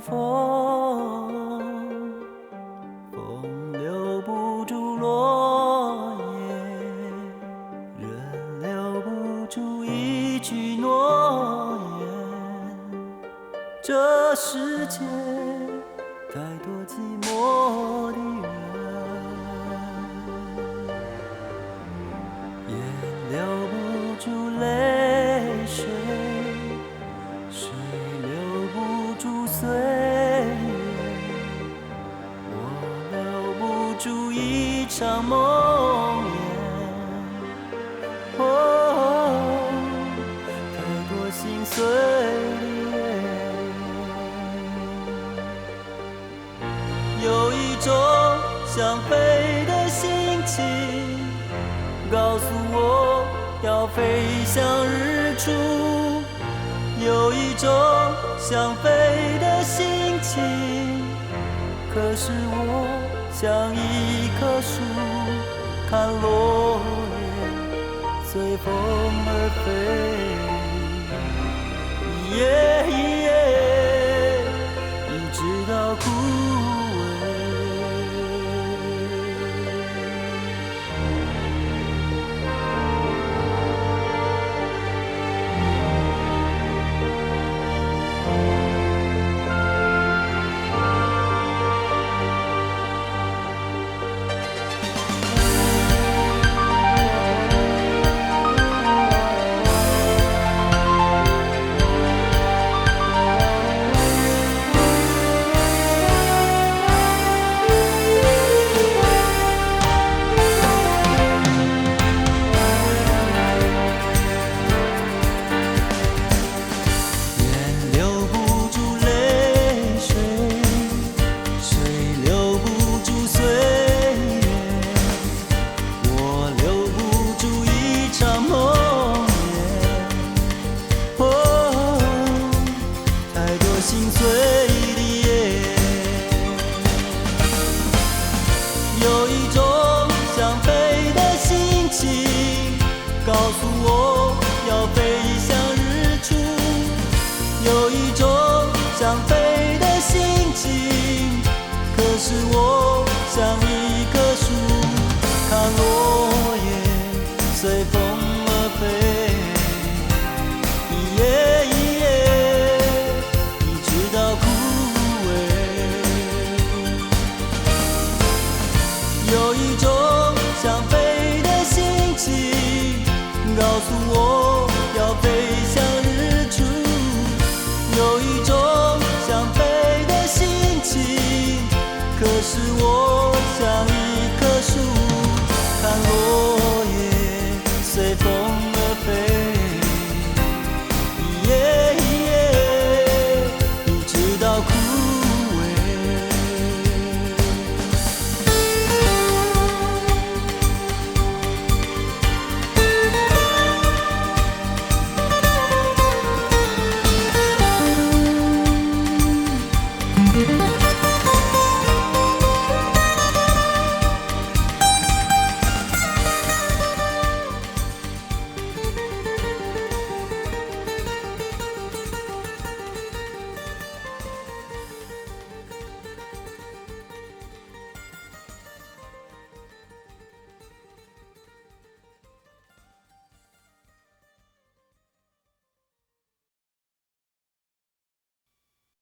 风，风留不住落叶，人留不住一句诺言。这世界太多寂寞的人，也留不住泪水，水留不住岁月，我留不住一场梦魇。太多心碎的夜，有一种想飞的心情，告诉我要飞向日出。有一种想飞的心情，可是我像一棵树，看落叶随风而飞，一直到枯萎。心碎的夜，有一种想飞的心情，告诉我要飞向日出。有一种想飞的心情，